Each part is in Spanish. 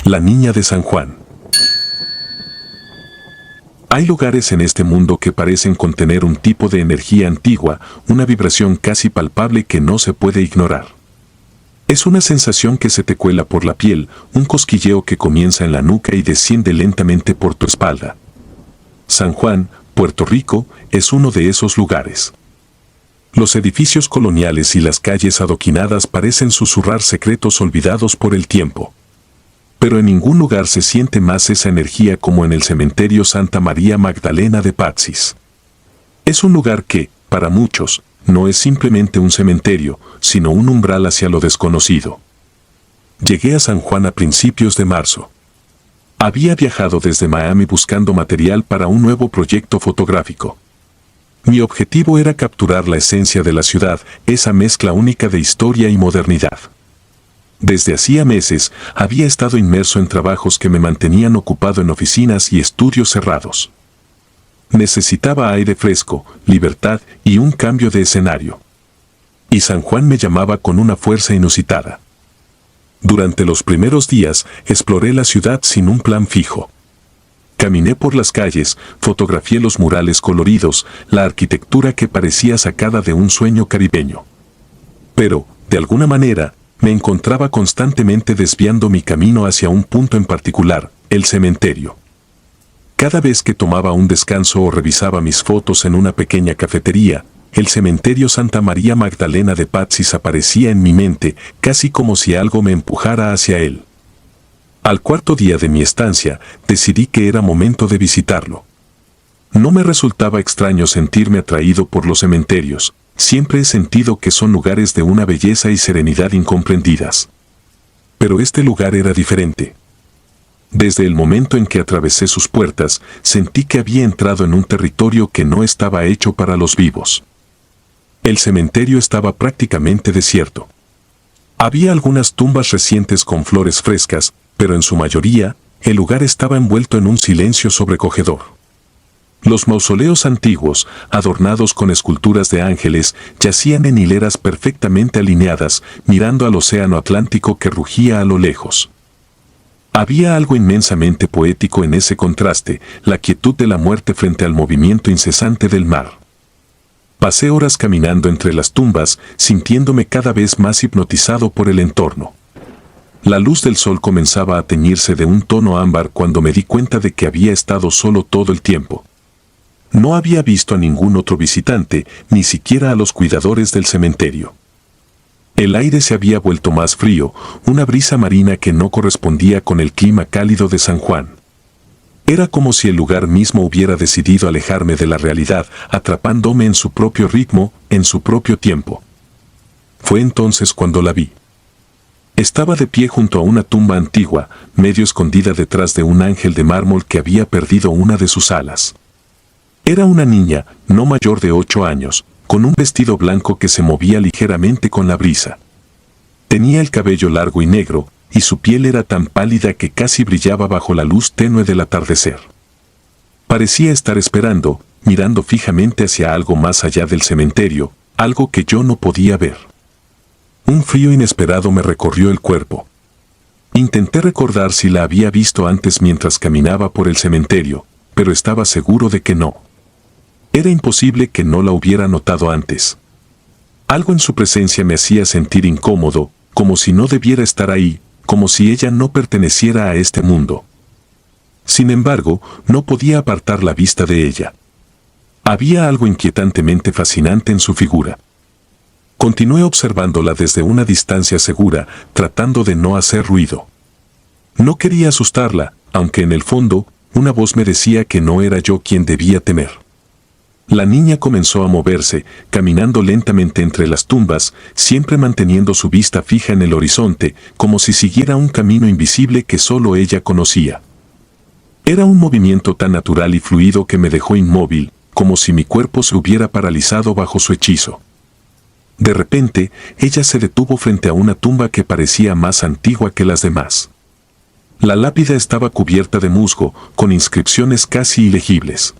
La niña de San Juan. Hay lugares en este mundo que parecen contener un tipo de energía antigua, una vibración casi palpable que no se puede ignorar. Es una sensación que se te cuela por la piel, un cosquilleo que comienza en la nuca y desciende lentamente por tu espalda. San Juan, Puerto Rico, es uno de esos lugares. Los edificios coloniales y las calles adoquinadas parecen susurrar secretos olvidados por el tiempo. Pero en ningún lugar se siente más esa energía como en el cementerio Santa María Magdalena de Patsis. Es un lugar que, para muchos, no es simplemente un cementerio, sino un umbral hacia lo desconocido. Llegué a San Juan a principios de marzo. Había viajado desde Miami buscando material para un nuevo proyecto fotográfico. Mi objetivo era capturar la esencia de la ciudad, esa mezcla única de historia y modernidad. Desde hacía meses había estado inmerso en trabajos que me mantenían ocupado en oficinas y estudios cerrados. Necesitaba aire fresco, libertad y un cambio de escenario. Y San Juan me llamaba con una fuerza inusitada. Durante los primeros días exploré la ciudad sin un plan fijo. Caminé por las calles, fotografié los murales coloridos, la arquitectura que parecía sacada de un sueño caribeño. Pero, de alguna manera, me encontraba constantemente desviando mi camino hacia un punto en particular, el cementerio. Cada vez que tomaba un descanso o revisaba mis fotos en una pequeña cafetería, el cementerio Santa María Magdalena de Patsis aparecía en mi mente, casi como si algo me empujara hacia él. Al cuarto día de mi estancia, decidí que era momento de visitarlo. No me resultaba extraño sentirme atraído por los cementerios. Siempre he sentido que son lugares de una belleza y serenidad incomprendidas. Pero este lugar era diferente. Desde el momento en que atravesé sus puertas, sentí que había entrado en un territorio que no estaba hecho para los vivos. El cementerio estaba prácticamente desierto. Había algunas tumbas recientes con flores frescas, pero en su mayoría, el lugar estaba envuelto en un silencio sobrecogedor. Los mausoleos antiguos, adornados con esculturas de ángeles, yacían en hileras perfectamente alineadas, mirando al océano Atlántico que rugía a lo lejos. Había algo inmensamente poético en ese contraste, la quietud de la muerte frente al movimiento incesante del mar. Pasé horas caminando entre las tumbas, sintiéndome cada vez más hipnotizado por el entorno. La luz del sol comenzaba a teñirse de un tono ámbar cuando me di cuenta de que había estado solo todo el tiempo. No había visto a ningún otro visitante, ni siquiera a los cuidadores del cementerio. El aire se había vuelto más frío, una brisa marina que no correspondía con el clima cálido de San Juan. Era como si el lugar mismo hubiera decidido alejarme de la realidad, atrapándome en su propio ritmo, en su propio tiempo. Fue entonces cuando la vi. Estaba de pie junto a una tumba antigua, medio escondida detrás de un ángel de mármol que había perdido una de sus alas. Era una niña, no mayor de 8 años, con un vestido blanco que se movía ligeramente con la brisa. Tenía el cabello largo y negro, y su piel era tan pálida que casi brillaba bajo la luz tenue del atardecer. Parecía estar esperando, mirando fijamente hacia algo más allá del cementerio, algo que yo no podía ver. Un frío inesperado me recorrió el cuerpo. Intenté recordar si la había visto antes mientras caminaba por el cementerio, pero estaba seguro de que no. Era imposible que no la hubiera notado antes. Algo en su presencia me hacía sentir incómodo, como si no debiera estar ahí, como si ella no perteneciera a este mundo. Sin embargo, no podía apartar la vista de ella. Había algo inquietantemente fascinante en su figura. Continué observándola desde una distancia segura, tratando de no hacer ruido. No quería asustarla, aunque en el fondo, una voz me decía que no era yo quien debía temer. La niña comenzó a moverse, caminando lentamente entre las tumbas, siempre manteniendo su vista fija en el horizonte, como si siguiera un camino invisible que solo ella conocía. Era un movimiento tan natural y fluido que me dejó inmóvil, como si mi cuerpo se hubiera paralizado bajo su hechizo. De repente, ella se detuvo frente a una tumba que parecía más antigua que las demás. La lápida estaba cubierta de musgo, con inscripciones casi ilegibles.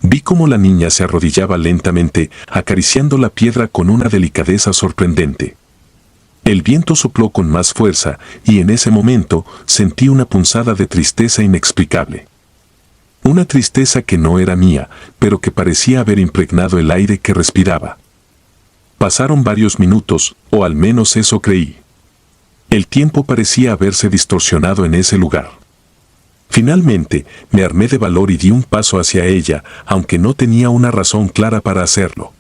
Vi cómo la niña se arrodillaba lentamente, acariciando la piedra con una delicadeza sorprendente. El viento sopló con más fuerza y en ese momento sentí una punzada de tristeza inexplicable. Una tristeza que no era mía, pero que parecía haber impregnado el aire que respiraba. Pasaron varios minutos, o al menos eso creí. El tiempo parecía haberse distorsionado en ese lugar. Finalmente, me armé de valor y di un paso hacia ella, aunque no tenía una razón clara para hacerlo.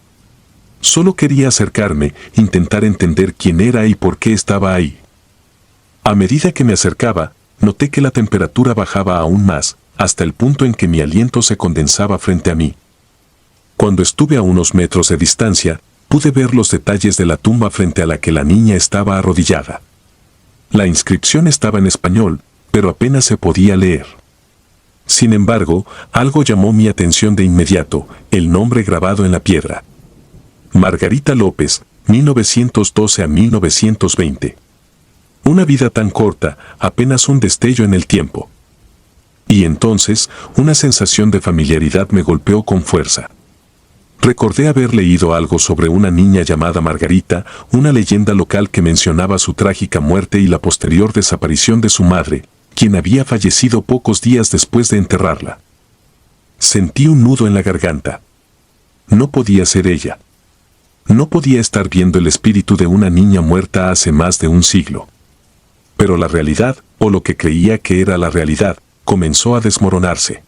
Solo quería acercarme, intentar entender quién era y por qué estaba ahí. A medida que me acercaba, noté que la temperatura bajaba aún más, hasta el punto en que mi aliento se condensaba frente a mí. Cuando estuve a unos metros de distancia, pude ver los detalles de la tumba frente a la que la niña estaba arrodillada. La inscripción estaba en español, pero apenas se podía leer. Sin embargo, algo llamó mi atención de inmediato, el nombre grabado en la piedra. Margarita López, 1912 a 1920. Una vida tan corta, apenas un destello en el tiempo. Y entonces, una sensación de familiaridad me golpeó con fuerza. Recordé haber leído algo sobre una niña llamada Margarita, una leyenda local que mencionaba su trágica muerte y la posterior desaparición de su madre, quien había fallecido pocos días después de enterrarla. Sentí un nudo en la garganta. No podía ser ella. No podía estar viendo el espíritu de una niña muerta hace más de un siglo. Pero la realidad, o lo que creía que era la realidad, comenzó a desmoronarse.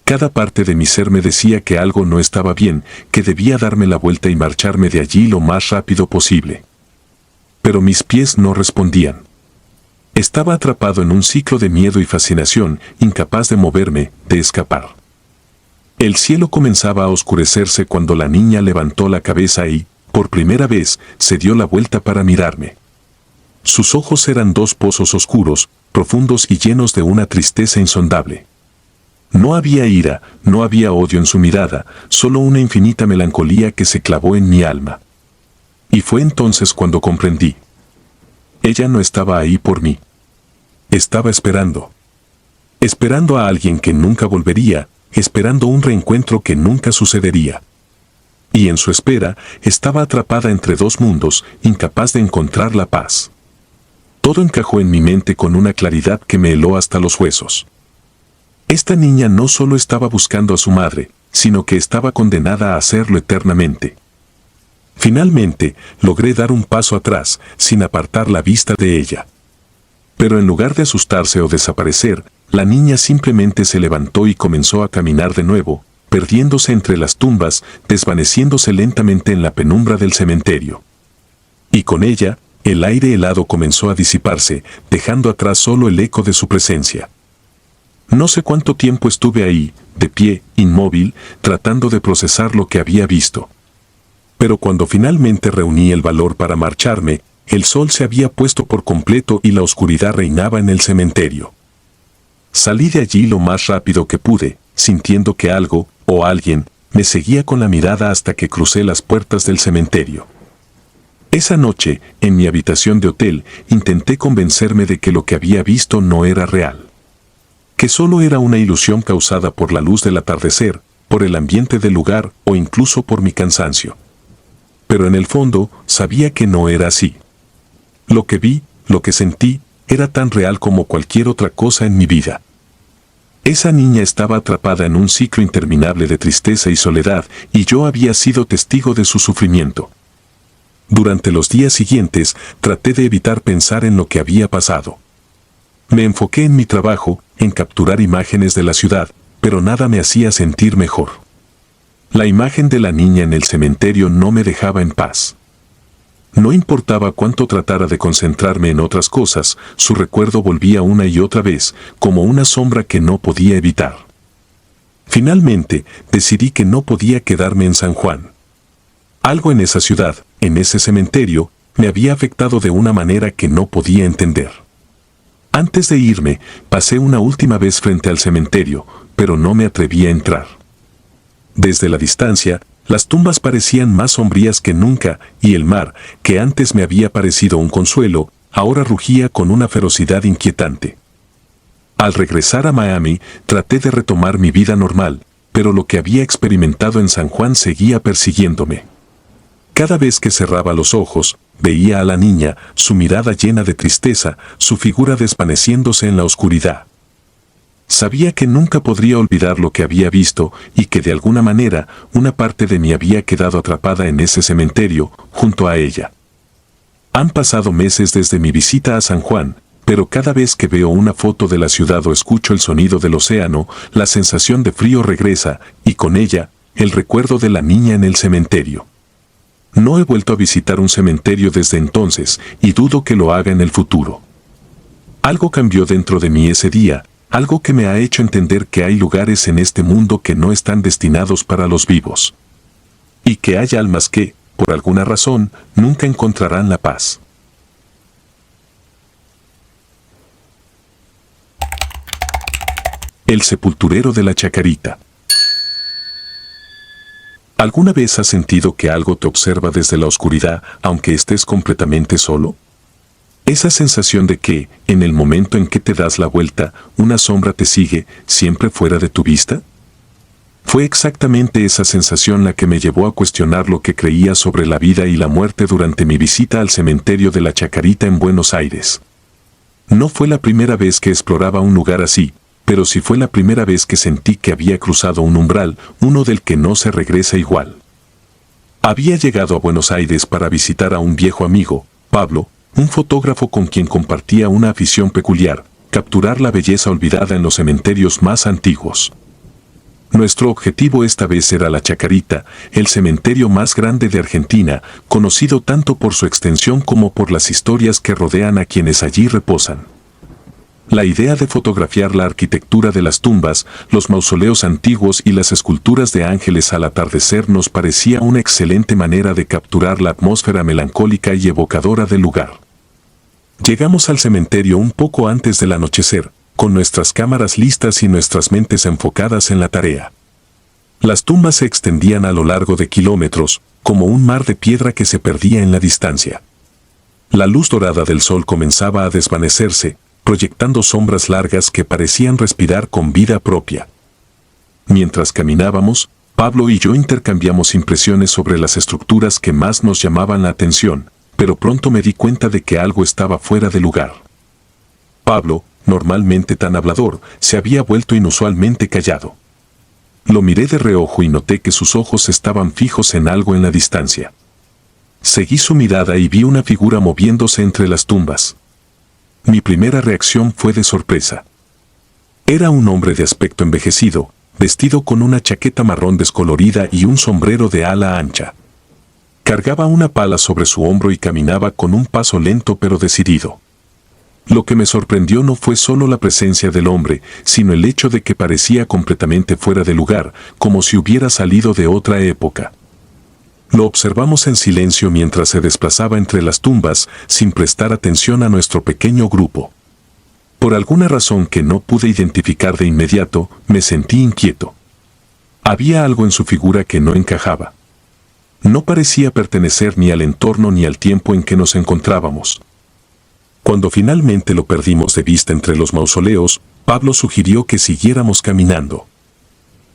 Cada parte de mi ser me decía que algo no estaba bien, que debía darme la vuelta y marcharme de allí lo más rápido posible. Pero mis pies no respondían. Estaba atrapado en un ciclo de miedo y fascinación, incapaz de moverme, de escapar. El cielo comenzaba a oscurecerse cuando la niña levantó la cabeza y, por primera vez, se dio la vuelta para mirarme. Sus ojos eran dos pozos oscuros, profundos y llenos de una tristeza insondable. No había ira, no había odio en su mirada, solo una infinita melancolía que se clavó en mi alma. Y fue entonces cuando comprendí. Ella no estaba ahí por mí. Estaba esperando. Esperando a alguien que nunca volvería, esperando un reencuentro que nunca sucedería. Y en su espera, estaba atrapada entre dos mundos, incapaz de encontrar la paz. Todo encajó en mi mente con una claridad que me heló hasta los huesos. Esta niña no solo estaba buscando a su madre, sino que estaba condenada a hacerlo eternamente. Finalmente, logré dar un paso atrás, sin apartar la vista de ella. Pero en lugar de asustarse o desaparecer, la niña simplemente se levantó y comenzó a caminar de nuevo, perdiéndose entre las tumbas, desvaneciéndose lentamente en la penumbra del cementerio. Y con ella, el aire helado comenzó a disiparse, dejando atrás solo el eco de su presencia. No sé cuánto tiempo estuve ahí, de pie, inmóvil, tratando de procesar lo que había visto. Pero cuando finalmente reuní el valor para marcharme, el sol se había puesto por completo y la oscuridad reinaba en el cementerio. Salí de allí lo más rápido que pude, sintiendo que algo, o alguien, me seguía con la mirada hasta que crucé las puertas del cementerio. Esa noche, en mi habitación de hotel, intenté convencerme de que lo que había visto no era real. Que solo era una ilusión causada por la luz del atardecer, por el ambiente del lugar o incluso por mi cansancio. Pero en el fondo, sabía que no era así. Lo que vi, lo que sentí, era tan real como cualquier otra cosa en mi vida. Esa niña estaba atrapada en un ciclo interminable de tristeza y soledad, y yo había sido testigo de su sufrimiento. Durante los días siguientes, traté de evitar pensar en lo que había pasado. Me enfoqué en mi trabajo, en capturar imágenes de la ciudad, pero nada me hacía sentir mejor. La imagen de la niña en el cementerio no me dejaba en paz. No importaba cuánto tratara de concentrarme en otras cosas, su recuerdo volvía una y otra vez, como una sombra que no podía evitar. Finalmente, decidí que no podía quedarme en San Juan. Algo en esa ciudad, en ese cementerio, me había afectado de una manera que no podía entender. Antes de irme, pasé una última vez frente al cementerio, pero no me atreví a entrar. Desde la distancia, las tumbas parecían más sombrías que nunca, y el mar, que antes me había parecido un consuelo, ahora rugía con una ferocidad inquietante. Al regresar a Miami, traté de retomar mi vida normal, pero lo que había experimentado en San Juan seguía persiguiéndome. Cada vez que cerraba los ojos, veía a la niña, su mirada llena de tristeza, su figura desvaneciéndose en la oscuridad. Sabía que nunca podría olvidar lo que había visto y que de alguna manera una parte de mí había quedado atrapada en ese cementerio, junto a ella. Han pasado meses desde mi visita a San Juan, pero cada vez que veo una foto de la ciudad o escucho el sonido del océano, la sensación de frío regresa, y con ella, el recuerdo de la niña en el cementerio. No he vuelto a visitar un cementerio desde entonces, y dudo que lo haga en el futuro. Algo cambió dentro de mí ese día, algo que me ha hecho entender que hay lugares en este mundo que no están destinados para los vivos. Y que hay almas que, por alguna razón, nunca encontrarán la paz. El sepulturero de la Chacarita. ¿Alguna vez has sentido que algo te observa desde la oscuridad, aunque estés completamente solo? Esa sensación de que, en el momento en que te das la vuelta, una sombra te sigue, siempre fuera de tu vista. Fue exactamente esa sensación la que me llevó a cuestionar lo que creía sobre la vida y la muerte durante mi visita al cementerio de la Chacarita en Buenos Aires. No fue la primera vez que exploraba un lugar así, pero sí fue la primera vez que sentí que había cruzado un umbral, uno del que no se regresa igual. Había llegado a Buenos Aires para visitar a un viejo amigo, Pablo, un fotógrafo con quien compartía una afición peculiar, capturar la belleza olvidada en los cementerios más antiguos. Nuestro objetivo esta vez era la Chacarita, el cementerio más grande de Argentina, conocido tanto por su extensión como por las historias que rodean a quienes allí reposan. La idea de fotografiar la arquitectura de las tumbas, los mausoleos antiguos y las esculturas de ángeles al atardecer nos parecía una excelente manera de capturar la atmósfera melancólica y evocadora del lugar. Llegamos al cementerio un poco antes del anochecer, con nuestras cámaras listas y nuestras mentes enfocadas en la tarea. Las tumbas se extendían a lo largo de kilómetros, como un mar de piedra que se perdía en la distancia. La luz dorada del sol comenzaba a desvanecerse, proyectando sombras largas que parecían respirar con vida propia. Mientras caminábamos, Pablo y yo intercambiamos impresiones sobre las estructuras que más nos llamaban la atención, pero pronto me di cuenta de que algo estaba fuera de lugar. Pablo, normalmente tan hablador, se había vuelto inusualmente callado. Lo miré de reojo y noté que sus ojos estaban fijos en algo en la distancia. Seguí su mirada y vi una figura moviéndose entre las tumbas. Mi primera reacción fue de sorpresa. Era un hombre de aspecto envejecido, vestido con una chaqueta marrón descolorida y un sombrero de ala ancha. Cargaba una pala sobre su hombro y caminaba con un paso lento pero decidido. Lo que me sorprendió no fue solo la presencia del hombre, sino el hecho de que parecía completamente fuera de lugar, como si hubiera salido de otra época. Lo observamos en silencio mientras se desplazaba entre las tumbas, sin prestar atención a nuestro pequeño grupo. Por alguna razón que no pude identificar de inmediato, me sentí inquieto. Había algo en su figura que no encajaba. No parecía pertenecer ni al entorno ni al tiempo en que nos encontrábamos. Cuando finalmente lo perdimos de vista entre los mausoleos, Pablo sugirió que siguiéramos caminando.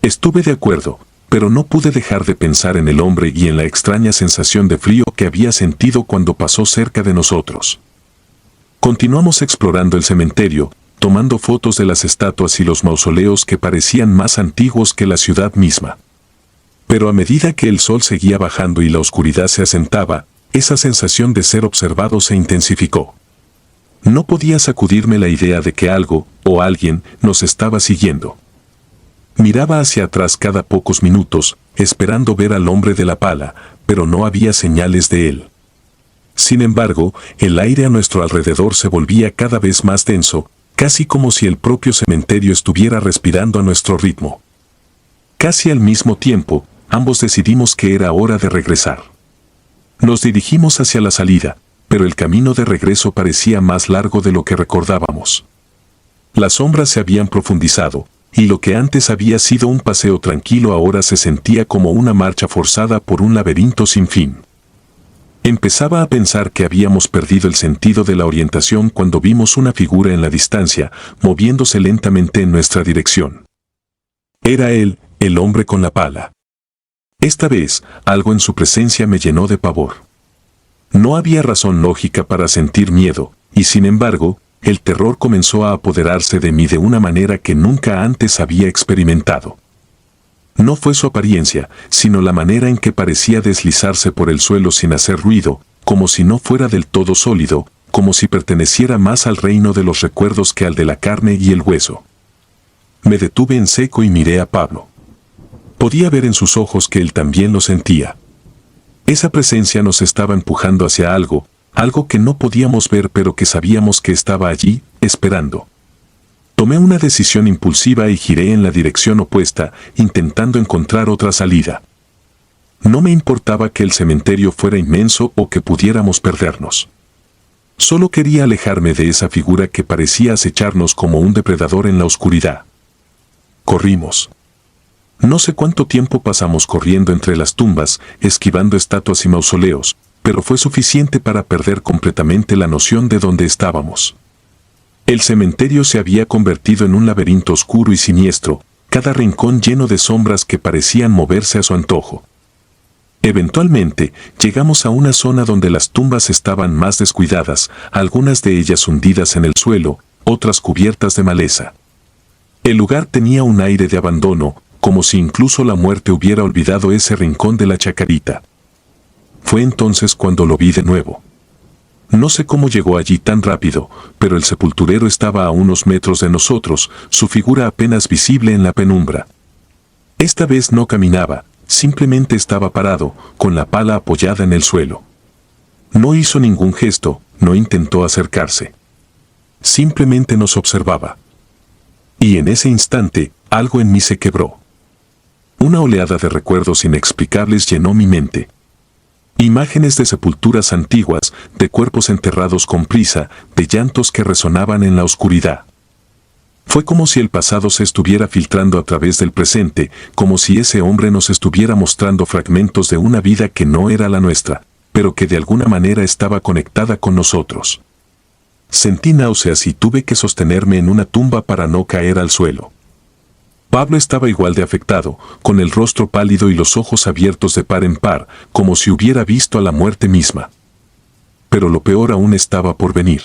Estuve de acuerdo, pero no pude dejar de pensar en el hombre y en la extraña sensación de frío que había sentido cuando pasó cerca de nosotros. Continuamos explorando el cementerio, tomando fotos de las estatuas y los mausoleos que parecían más antiguos que la ciudad misma. Pero a medida que el sol seguía bajando y la oscuridad se asentaba, esa sensación de ser observado se intensificó. No podía sacudirme la idea de que algo, o alguien, nos estaba siguiendo. Miraba hacia atrás cada pocos minutos, esperando ver al hombre de la pala, pero no había señales de él. Sin embargo, el aire a nuestro alrededor se volvía cada vez más denso, casi como si el propio cementerio estuviera respirando a nuestro ritmo. Casi al mismo tiempo, ambos decidimos que era hora de regresar. Nos dirigimos hacia la salida, pero el camino de regreso parecía más largo de lo que recordábamos. Las sombras se habían profundizado, y lo que antes había sido un paseo tranquilo ahora se sentía como una marcha forzada por un laberinto sin fin. Empezaba a pensar que habíamos perdido el sentido de la orientación cuando vimos una figura en la distancia, moviéndose lentamente en nuestra dirección. Era él, el hombre con la pala. Esta vez, algo en su presencia me llenó de pavor. No había razón lógica para sentir miedo, y sin embargo, el terror comenzó a apoderarse de mí de una manera que nunca antes había experimentado. No fue su apariencia, sino la manera en que parecía deslizarse por el suelo sin hacer ruido, como si no fuera del todo sólido, como si perteneciera más al reino de los recuerdos que al de la carne y el hueso. Me detuve en seco y miré a Pablo. Podía ver en sus ojos que él también lo sentía. Esa presencia nos estaba empujando hacia algo, algo que no podíamos ver pero que sabíamos que estaba allí, esperando. Tomé una decisión impulsiva y giré en la dirección opuesta, intentando encontrar otra salida. No me importaba que el cementerio fuera inmenso o que pudiéramos perdernos. Solo quería alejarme de esa figura que parecía acecharnos como un depredador en la oscuridad. Corrimos. No sé cuánto tiempo pasamos corriendo entre las tumbas, esquivando estatuas y mausoleos, pero fue suficiente para perder completamente la noción de dónde estábamos. El cementerio se había convertido en un laberinto oscuro y siniestro, cada rincón lleno de sombras que parecían moverse a su antojo. Eventualmente, llegamos a una zona donde las tumbas estaban más descuidadas, algunas de ellas hundidas en el suelo, otras cubiertas de maleza. El lugar tenía un aire de abandono, como si incluso la muerte hubiera olvidado ese rincón de la chacarita. Fue entonces cuando lo vi de nuevo. No sé cómo llegó allí tan rápido, pero el sepulturero estaba a unos metros de nosotros, su figura apenas visible en la penumbra. Esta vez no caminaba, simplemente estaba parado, con la pala apoyada en el suelo. No hizo ningún gesto, no intentó acercarse. Simplemente nos observaba. Y en ese instante, algo en mí se quebró. Una oleada de recuerdos inexplicables llenó mi mente. Imágenes de sepulturas antiguas, de cuerpos enterrados con prisa, de llantos que resonaban en la oscuridad. Fue como si el pasado se estuviera filtrando a través del presente, como si ese hombre nos estuviera mostrando fragmentos de una vida que no era la nuestra, pero que de alguna manera estaba conectada con nosotros. Sentí náuseas y tuve que sostenerme en una tumba para no caer al suelo. Pablo estaba igual de afectado, con el rostro pálido y los ojos abiertos de par en par, como si hubiera visto a la muerte misma. Pero lo peor aún estaba por venir.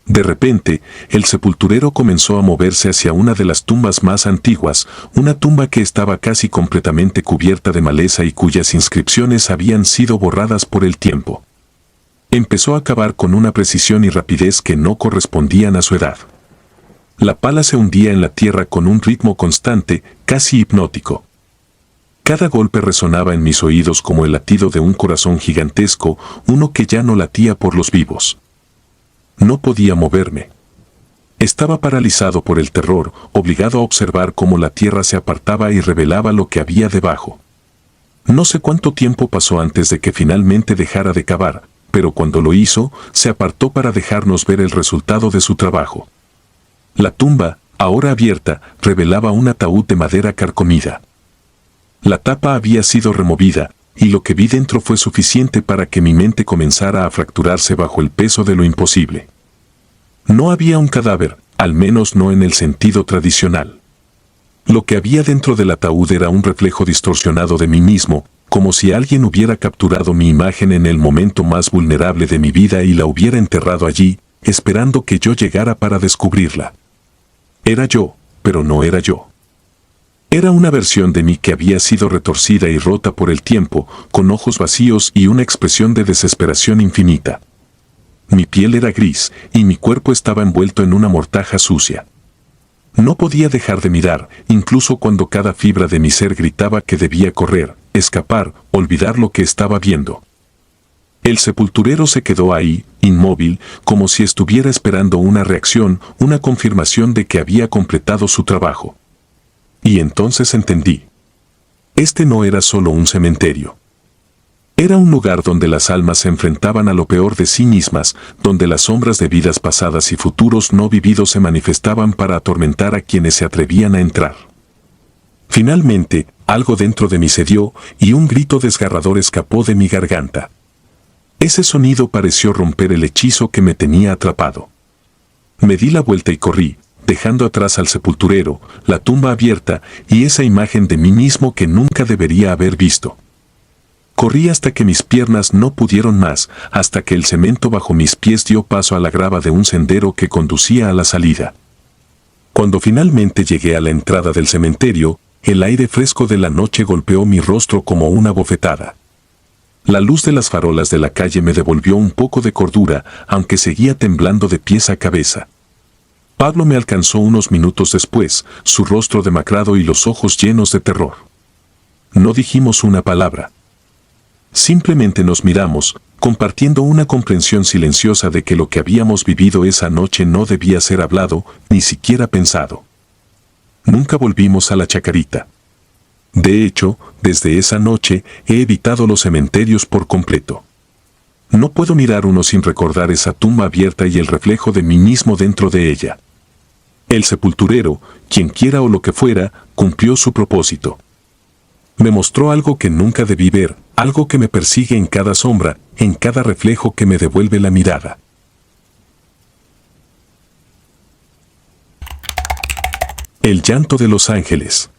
De repente, el sepulturero comenzó a moverse hacia una de las tumbas más antiguas, una tumba que estaba casi completamente cubierta de maleza y cuyas inscripciones habían sido borradas por el tiempo. Empezó a cavar con una precisión y rapidez que no correspondían a su edad. La pala se hundía en la tierra con un ritmo constante, casi hipnótico. Cada golpe resonaba en mis oídos como el latido de un corazón gigantesco, uno que ya no latía por los vivos. No podía moverme. Estaba paralizado por el terror, obligado a observar cómo la tierra se apartaba y revelaba lo que había debajo. No sé cuánto tiempo pasó antes de que finalmente dejara de cavar, pero cuando lo hizo, se apartó para dejarnos ver el resultado de su trabajo. La tumba, ahora abierta, revelaba un ataúd de madera carcomida. La tapa había sido removida, y lo que vi dentro fue suficiente para que mi mente comenzara a fracturarse bajo el peso de lo imposible. No había un cadáver, al menos no en el sentido tradicional. Lo que había dentro del ataúd era un reflejo distorsionado de mí mismo, como si alguien hubiera capturado mi imagen en el momento más vulnerable de mi vida y la hubiera enterrado allí, esperando que yo llegara para descubrirla. Era yo, pero no era yo. Era una versión de mí que había sido retorcida y rota por el tiempo, con ojos vacíos y una expresión de desesperación infinita. Mi piel era gris, y mi cuerpo estaba envuelto en una mortaja sucia. No podía dejar de mirar, incluso cuando cada fibra de mi ser gritaba que debía correr, escapar, olvidar lo que estaba viendo. El sepulturero se quedó ahí, inmóvil, como si estuviera esperando una reacción, una confirmación de que había completado su trabajo. Y entonces entendí. Este no era solo un cementerio. Era un lugar donde las almas se enfrentaban a lo peor de sí mismas, donde las sombras de vidas pasadas y futuros no vividos se manifestaban para atormentar a quienes se atrevían a entrar. Finalmente, algo dentro de mí cedió, y un grito desgarrador escapó de mi garganta. Ese sonido pareció romper el hechizo que me tenía atrapado. Me di la vuelta y corrí, dejando atrás al sepulturero, la tumba abierta y esa imagen de mí mismo que nunca debería haber visto. Corrí hasta que mis piernas no pudieron más, hasta que el cemento bajo mis pies dio paso a la grava de un sendero que conducía a la salida. Cuando finalmente llegué a la entrada del cementerio, el aire fresco de la noche golpeó mi rostro como una bofetada. La luz de las farolas de la calle me devolvió un poco de cordura, aunque seguía temblando de pies a cabeza. Pablo me alcanzó unos minutos después, su rostro demacrado y los ojos llenos de terror. No dijimos una palabra. Simplemente nos miramos, compartiendo una comprensión silenciosa de que lo que habíamos vivido esa noche no debía ser hablado, ni siquiera pensado. Nunca volvimos a la Chacarita. De hecho, desde esa noche he evitado los cementerios por completo. No puedo mirar uno sin recordar esa tumba abierta y el reflejo de mí mismo dentro de ella. El sepulturero, quien quiera o lo que fuera, cumplió su propósito. Me mostró algo que nunca debí ver, algo que me persigue en cada sombra, en cada reflejo que me devuelve la mirada. El llanto de los ángeles.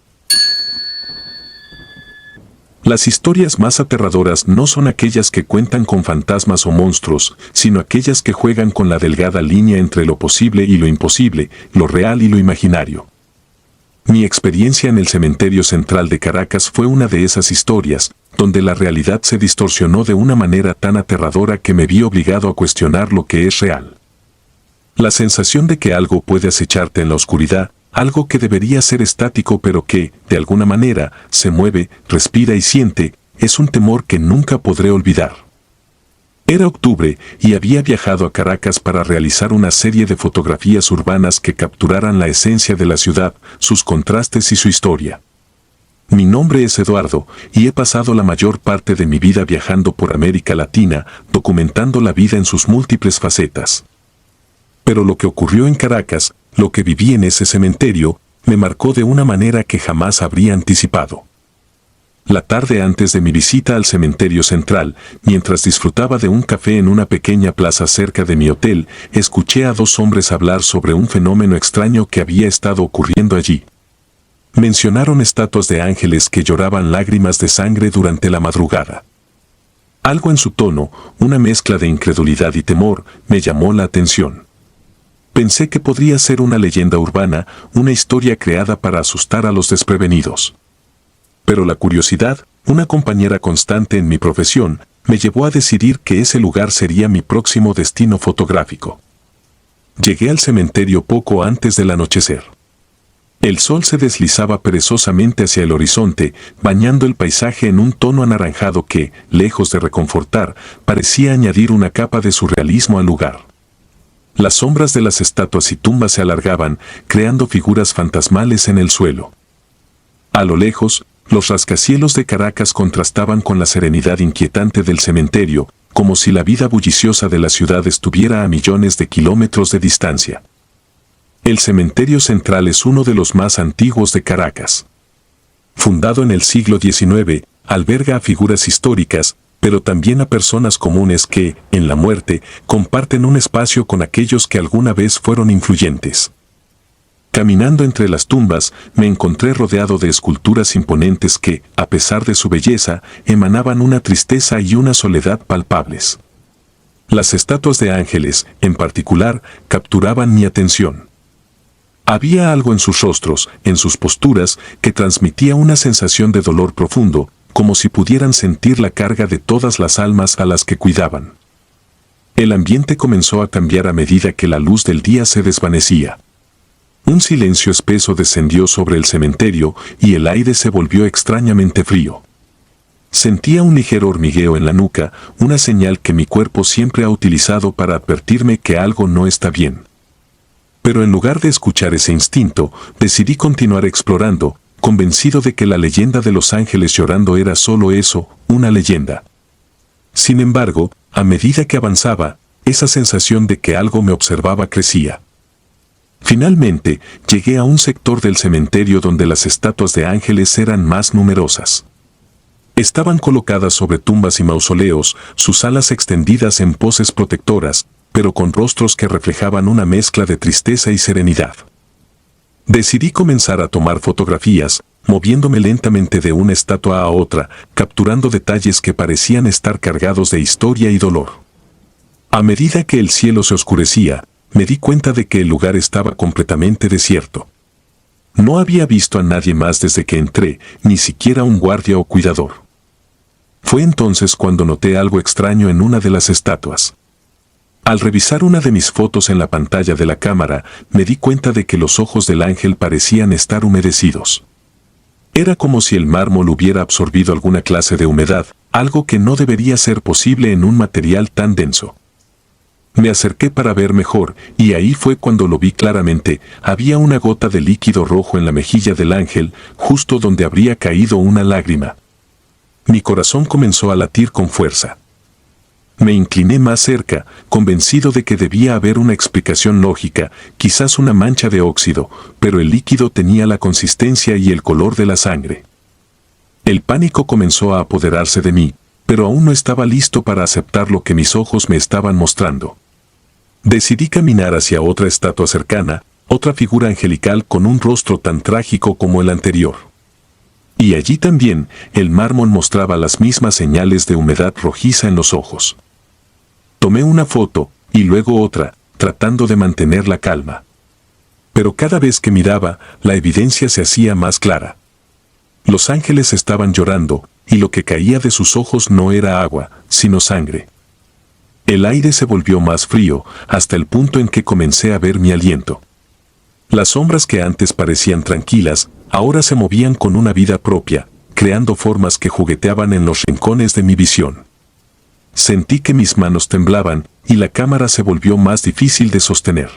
Las historias más aterradoras no son aquellas que cuentan con fantasmas o monstruos, sino aquellas que juegan con la delgada línea entre lo posible y lo imposible, lo real y lo imaginario. Mi experiencia en el cementerio central de Caracas fue una de esas historias, donde la realidad se distorsionó de una manera tan aterradora que me vi obligado a cuestionar lo que es real. La sensación de que algo puede acecharte en la oscuridad, algo que debería ser estático pero que, de alguna manera, se mueve, respira y siente, es un temor que nunca podré olvidar. Era octubre y había viajado a Caracas para realizar una serie de fotografías urbanas que capturaran la esencia de la ciudad, sus contrastes y su historia. Mi nombre es Eduardo y he pasado la mayor parte de mi vida viajando por América Latina, documentando la vida en sus múltiples facetas. Pero lo que ocurrió en Caracas, lo que viví en ese cementerio, me marcó de una manera que jamás habría anticipado. La tarde antes de mi visita al cementerio central, mientras disfrutaba de un café en una pequeña plaza cerca de mi hotel, escuché a dos hombres hablar sobre un fenómeno extraño que había estado ocurriendo allí. Mencionaron estatuas de ángeles que lloraban lágrimas de sangre durante la madrugada. Algo en su tono, una mezcla de incredulidad y temor, me llamó la atención. Pensé que podría ser una leyenda urbana, una historia creada para asustar a los desprevenidos. Pero la curiosidad, una compañera constante en mi profesión, me llevó a decidir que ese lugar sería mi próximo destino fotográfico. Llegué al cementerio poco antes del anochecer. El sol se deslizaba perezosamente hacia el horizonte, bañando el paisaje en un tono anaranjado que, lejos de reconfortar, parecía añadir una capa de surrealismo al lugar. Las sombras de las estatuas y tumbas se alargaban, creando figuras fantasmales en el suelo. A lo lejos, los rascacielos de Caracas contrastaban con la serenidad inquietante del cementerio, como si la vida bulliciosa de la ciudad estuviera a millones de kilómetros de distancia. El cementerio central es uno de los más antiguos de Caracas. Fundado en el siglo XIX, alberga a figuras históricas, pero también a personas comunes que, en la muerte, comparten un espacio con aquellos que alguna vez fueron influyentes. Caminando entre las tumbas, me encontré rodeado de esculturas imponentes que, a pesar de su belleza, emanaban una tristeza y una soledad palpables. Las estatuas de ángeles, en particular, capturaban mi atención. Había algo en sus rostros, en sus posturas, que transmitía una sensación de dolor profundo, como si pudieran sentir la carga de todas las almas a las que cuidaban. El ambiente comenzó a cambiar a medida que la luz del día se desvanecía. Un silencio espeso descendió sobre el cementerio y el aire se volvió extrañamente frío. Sentía un ligero hormigueo en la nuca, una señal que mi cuerpo siempre ha utilizado para advertirme que algo no está bien. Pero en lugar de escuchar ese instinto, decidí continuar explorando, convencido de que la leyenda de los ángeles llorando era solo eso, una leyenda. Sin embargo, a medida que avanzaba, esa sensación de que algo me observaba crecía. Finalmente, llegué a un sector del cementerio donde las estatuas de ángeles eran más numerosas. Estaban colocadas sobre tumbas y mausoleos, sus alas extendidas en poses protectoras, pero con rostros que reflejaban una mezcla de tristeza y serenidad. Decidí comenzar a tomar fotografías, moviéndome lentamente de una estatua a otra, capturando detalles que parecían estar cargados de historia y dolor. A medida que el cielo se oscurecía, me di cuenta de que el lugar estaba completamente desierto. No había visto a nadie más desde que entré, ni siquiera un guardia o cuidador. Fue entonces cuando noté algo extraño en una de las estatuas. Al revisar una de mis fotos en la pantalla de la cámara, me di cuenta de que los ojos del ángel parecían estar humedecidos. Era como si el mármol hubiera absorbido alguna clase de humedad, algo que no debería ser posible en un material tan denso. Me acerqué para ver mejor, y ahí fue cuando lo vi claramente. Había una gota de líquido rojo en la mejilla del ángel, justo donde habría caído una lágrima. Mi corazón comenzó a latir con fuerza. Me incliné más cerca, convencido de que debía haber una explicación lógica, quizás una mancha de óxido, pero el líquido tenía la consistencia y el color de la sangre. El pánico comenzó a apoderarse de mí, pero aún no estaba listo para aceptar lo que mis ojos me estaban mostrando. Decidí caminar hacia otra estatua cercana, otra figura angelical con un rostro tan trágico como el anterior. Y allí también, el mármol mostraba las mismas señales de humedad rojiza en los ojos. Tomé una foto, y luego otra, tratando de mantener la calma. Pero cada vez que miraba, la evidencia se hacía más clara. Los ángeles estaban llorando, y lo que caía de sus ojos no era agua, sino sangre. El aire se volvió más frío, hasta el punto en que comencé a ver mi aliento. Las sombras que antes parecían tranquilas, ahora se movían con una vida propia, creando formas que jugueteaban en los rincones de mi visión. Sentí que mis manos temblaban, y la cámara se volvió más difícil de sostener.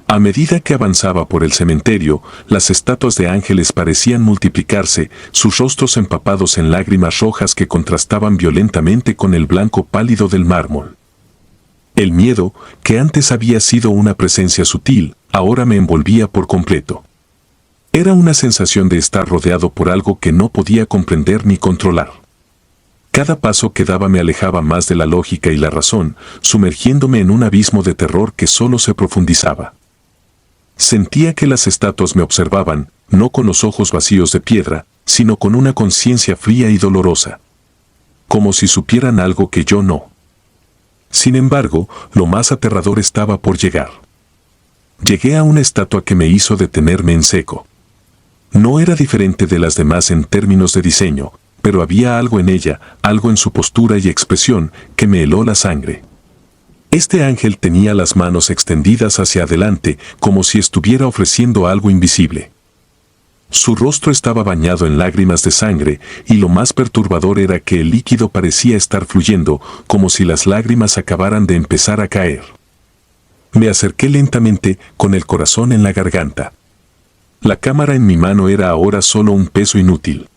A medida que avanzaba por el cementerio, las estatuas de ángeles parecían multiplicarse, sus rostros empapados en lágrimas rojas que contrastaban violentamente con el blanco pálido del mármol. El miedo, que antes había sido una presencia sutil, ahora me envolvía por completo. Era una sensación de estar rodeado por algo que no podía comprender ni controlar. Cada paso que daba me alejaba más de la lógica y la razón, sumergiéndome en un abismo de terror que solo se profundizaba. Sentía que las estatuas me observaban, no con los ojos vacíos de piedra, sino con una conciencia fría y dolorosa. Como si supieran algo que yo no. Sin embargo, lo más aterrador estaba por llegar. Llegué a una estatua que me hizo detenerme en seco. No era diferente de las demás en términos de diseño, pero había algo en ella, algo en su postura y expresión, que me heló la sangre. Este ángel tenía las manos extendidas hacia adelante, como si estuviera ofreciendo algo invisible. Su rostro estaba bañado en lágrimas de sangre, y lo más perturbador era que el líquido parecía estar fluyendo, como si las lágrimas acabaran de empezar a caer. Me acerqué lentamente, con el corazón en la garganta. La cámara en mi mano era ahora solo un peso inútil.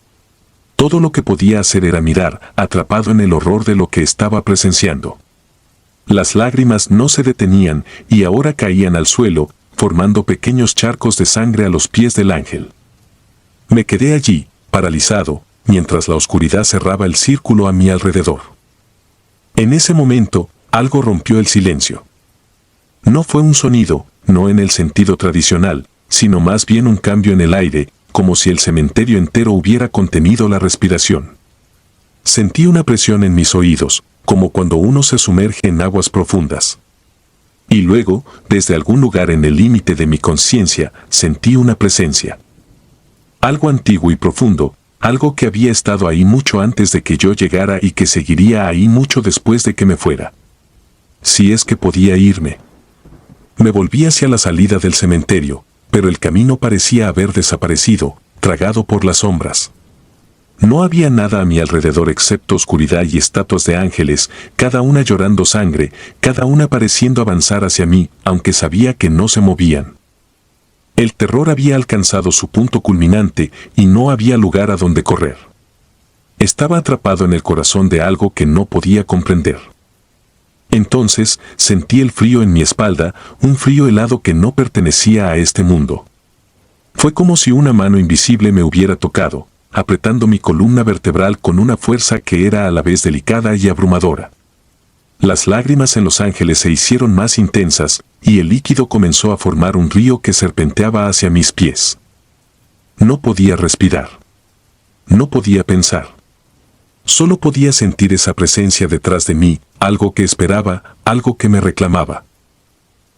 Todo lo que podía hacer era mirar, atrapado en el horror de lo que estaba presenciando. Las lágrimas no se detenían y ahora caían al suelo, formando pequeños charcos de sangre a los pies del ángel. Me quedé allí, paralizado, mientras la oscuridad cerraba el círculo a mi alrededor. En ese momento, algo rompió el silencio. No fue un sonido, no en el sentido tradicional, sino más bien un cambio en el aire, como si el cementerio entero hubiera contenido la respiración. Sentí una presión en mis oídos, como cuando uno se sumerge en aguas profundas. Y luego, desde algún lugar en el límite de mi conciencia, sentí una presencia. Algo antiguo y profundo, algo que había estado ahí mucho antes de que yo llegara y que seguiría ahí mucho después de que me fuera. Si es que podía irme. Me volví hacia la salida del cementerio, pero el camino parecía haber desaparecido, tragado por las sombras. No había nada a mi alrededor excepto oscuridad y estatuas de ángeles, cada una llorando sangre, cada una pareciendo avanzar hacia mí, aunque sabía que no se movían. El terror había alcanzado su punto culminante y no había lugar a donde correr. Estaba atrapado en el corazón de algo que no podía comprender. Entonces sentí el frío en mi espalda, un frío helado que no pertenecía a este mundo. Fue como si una mano invisible me hubiera tocado, apretando mi columna vertebral con una fuerza que era a la vez delicada y abrumadora. Las lágrimas en los ángeles se hicieron más intensas, y el líquido comenzó a formar un río que serpenteaba hacia mis pies. No podía respirar. No podía pensar. Solo podía sentir esa presencia detrás de mí, algo que esperaba, algo que me reclamaba.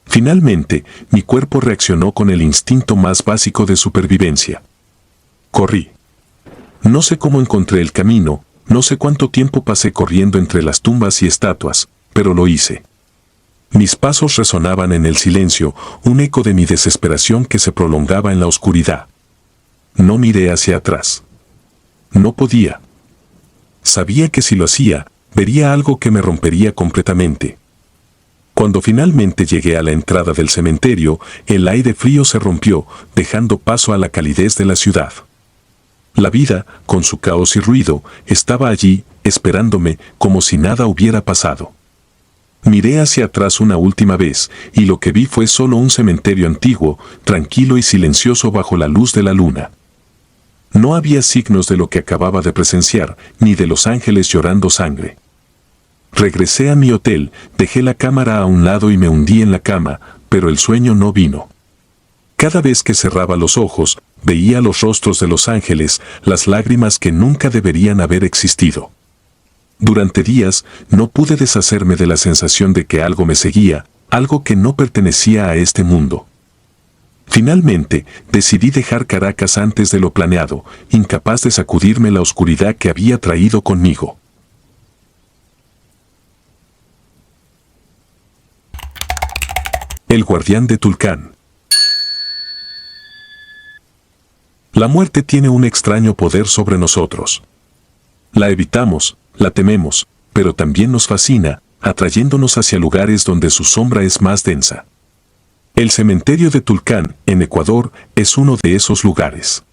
Finalmente, mi cuerpo reaccionó con el instinto más básico de supervivencia. Corrí. No sé cómo encontré el camino, no sé cuánto tiempo pasé corriendo entre las tumbas y estatuas, pero lo hice. Mis pasos resonaban en el silencio, un eco de mi desesperación que se prolongaba en la oscuridad. No miré hacia atrás. No podía. Sabía que si lo hacía, vería algo que me rompería completamente. Cuando finalmente llegué a la entrada del cementerio, el aire frío se rompió, dejando paso a la calidez de la ciudad. La vida, con su caos y ruido, estaba allí, esperándome, como si nada hubiera pasado. Miré hacia atrás una última vez, y lo que vi fue solo un cementerio antiguo, tranquilo y silencioso bajo la luz de la luna. No había signos de lo que acababa de presenciar, ni de los ángeles llorando sangre. Regresé a mi hotel, dejé la cámara a un lado y me hundí en la cama, pero el sueño no vino. Cada vez que cerraba los ojos, veía los rostros de los ángeles, las lágrimas que nunca deberían haber existido. Durante días, no pude deshacerme de la sensación de que algo me seguía, algo que no pertenecía a este mundo. Finalmente, decidí dejar Caracas antes de lo planeado, incapaz de sacudirme la oscuridad que había traído conmigo. El guardián de Tulcán. La muerte tiene un extraño poder sobre nosotros. La evitamos, la tememos, pero también nos fascina, atrayéndonos hacia lugares donde su sombra es más densa. El cementerio de Tulcán, en Ecuador, es uno de esos lugares.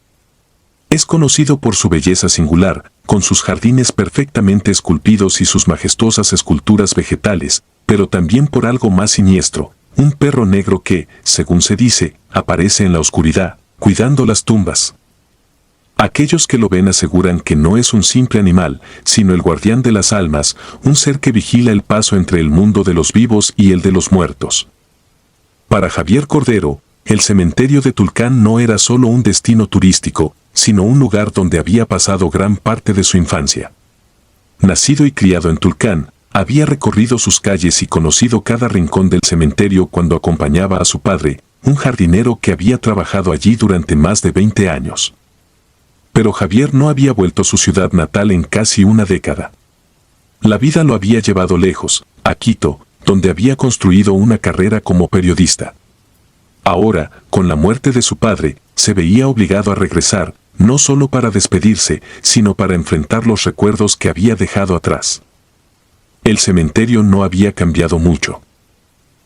Es conocido por su belleza singular, con sus jardines perfectamente esculpidos y sus majestuosas esculturas vegetales, pero también por algo más siniestro, un perro negro que, según se dice, aparece en la oscuridad, cuidando las tumbas. Aquellos que lo ven aseguran que no es un simple animal, sino el guardián de las almas, un ser que vigila el paso entre el mundo de los vivos y el de los muertos. Para Javier Cordero, el cementerio de Tulcán no era solo un destino turístico, sino un lugar donde había pasado gran parte de su infancia. Nacido y criado en Tulcán, había recorrido sus calles y conocido cada rincón del cementerio cuando acompañaba a su padre, un jardinero que había trabajado allí durante más de 20 años. Pero Javier no había vuelto a su ciudad natal en casi una década. La vida lo había llevado lejos, a Quito, donde había construido una carrera como periodista. Ahora, con la muerte de su padre, se veía obligado a regresar, no solo para despedirse, sino para enfrentar los recuerdos que había dejado atrás. El cementerio no había cambiado mucho.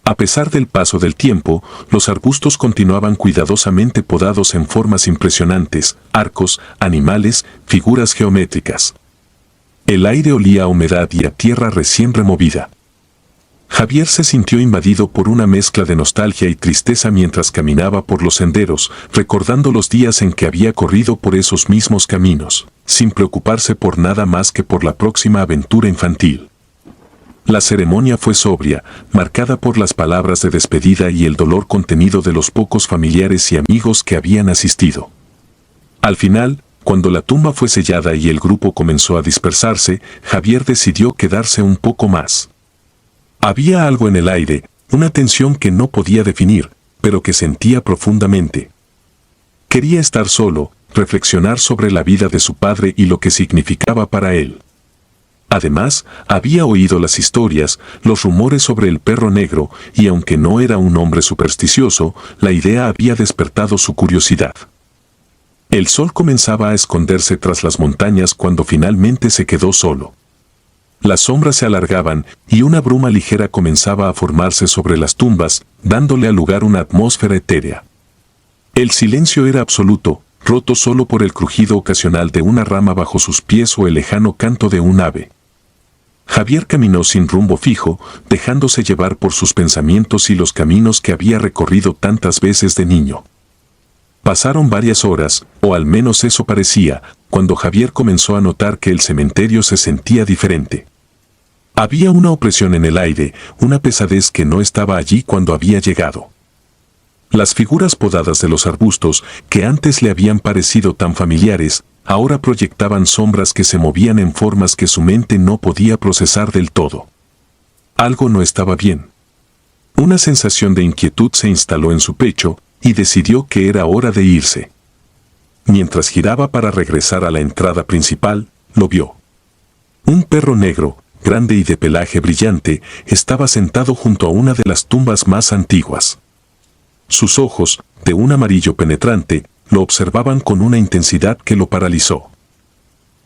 A pesar del paso del tiempo, los arbustos continuaban cuidadosamente podados en formas impresionantes, arcos, animales, figuras geométricas. El aire olía a humedad y a tierra recién removida. Javier se sintió invadido por una mezcla de nostalgia y tristeza mientras caminaba por los senderos, recordando los días en que había corrido por esos mismos caminos, sin preocuparse por nada más que por la próxima aventura infantil. La ceremonia fue sobria, marcada por las palabras de despedida y el dolor contenido de los pocos familiares y amigos que habían asistido. Al final, cuando la tumba fue sellada y el grupo comenzó a dispersarse, Javier decidió quedarse un poco más. Había algo en el aire, una tensión que no podía definir, pero que sentía profundamente. Quería estar solo, reflexionar sobre la vida de su padre y lo que significaba para él. Además, había oído las historias, los rumores sobre el perro negro, y aunque no era un hombre supersticioso, la idea había despertado su curiosidad. El sol comenzaba a esconderse tras las montañas cuando finalmente se quedó solo. Las sombras se alargaban y una bruma ligera comenzaba a formarse sobre las tumbas, dándole al lugar una atmósfera etérea. El silencio era absoluto, roto solo por el crujido ocasional de una rama bajo sus pies o el lejano canto de un ave. Javier caminó sin rumbo fijo, dejándose llevar por sus pensamientos y los caminos que había recorrido tantas veces de niño. Pasaron varias horas, o al menos eso parecía, cuando Javier comenzó a notar que el cementerio se sentía diferente. Había una opresión en el aire, una pesadez que no estaba allí cuando había llegado. Las figuras podadas de los arbustos, que antes le habían parecido tan familiares, ahora proyectaban sombras que se movían en formas que su mente no podía procesar del todo. Algo no estaba bien. Una sensación de inquietud se instaló en su pecho y decidió que era hora de irse. Mientras giraba para regresar a la entrada principal, lo vio. Un perro negro, grande y de pelaje brillante, estaba sentado junto a una de las tumbas más antiguas. Sus ojos, de un amarillo penetrante, lo observaban con una intensidad que lo paralizó.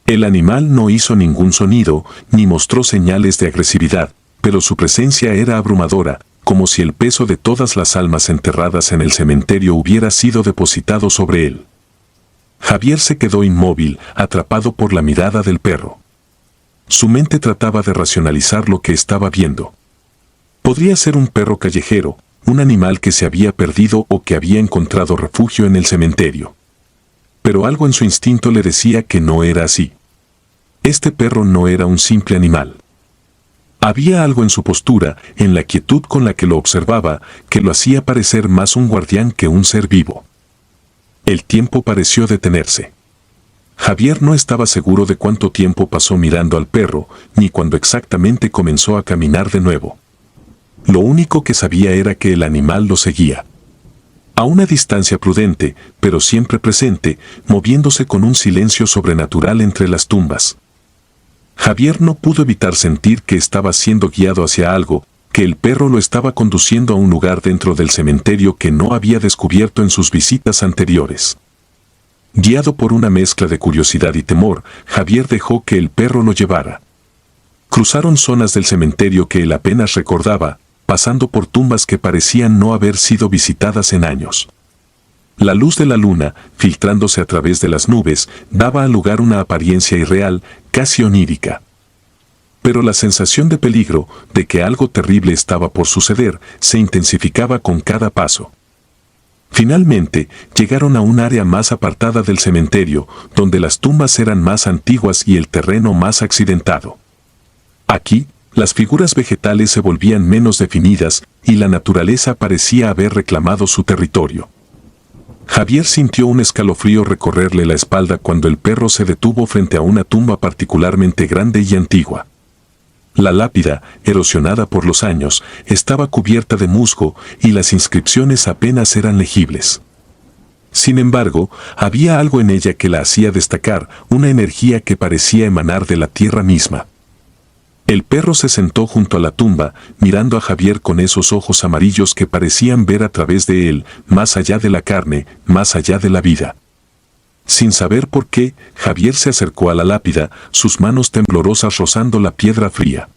El animal no hizo ningún sonido, ni mostró señales de agresividad, pero su presencia era abrumadora, como si el peso de todas las almas enterradas en el cementerio hubiera sido depositado sobre él. Javier se quedó inmóvil, atrapado por la mirada del perro. Su mente trataba de racionalizar lo que estaba viendo. Podría ser un perro callejero, un animal que se había perdido o que había encontrado refugio en el cementerio. Pero algo en su instinto le decía que no era así. Este perro no era un simple animal. Había algo en su postura, en la quietud con la que lo observaba, que lo hacía parecer más un guardián que un ser vivo. El tiempo pareció detenerse. Javier no estaba seguro de cuánto tiempo pasó mirando al perro, ni cuándo exactamente comenzó a caminar de nuevo. Lo único que sabía era que el animal lo seguía. A una distancia prudente, pero siempre presente, moviéndose con un silencio sobrenatural entre las tumbas. Javier no pudo evitar sentir que estaba siendo guiado hacia algo, que el perro lo estaba conduciendo a un lugar dentro del cementerio que no había descubierto en sus visitas anteriores. Guiado por una mezcla de curiosidad y temor, Javier dejó que el perro lo llevara. Cruzaron zonas del cementerio que él apenas recordaba, pasando por tumbas que parecían no haber sido visitadas en años. La luz de la luna, filtrándose a través de las nubes, daba al lugar una apariencia irreal, casi onírica. Pero la sensación de peligro, de que algo terrible estaba por suceder, se intensificaba con cada paso. Finalmente, llegaron a un área más apartada del cementerio, donde las tumbas eran más antiguas y el terreno más accidentado. Aquí, las figuras vegetales se volvían menos definidas y la naturaleza parecía haber reclamado su territorio. Javier sintió un escalofrío recorrerle la espalda cuando el perro se detuvo frente a una tumba particularmente grande y antigua. La lápida, erosionada por los años, estaba cubierta de musgo y las inscripciones apenas eran legibles. Sin embargo, había algo en ella que la hacía destacar, una energía que parecía emanar de la tierra misma. El perro se sentó junto a la tumba, mirando a Javier con esos ojos amarillos que parecían ver a través de él, más allá de la carne, más allá de la vida. Sin saber por qué, Javier se acercó a la lápida, sus manos temblorosas rozando la piedra fría.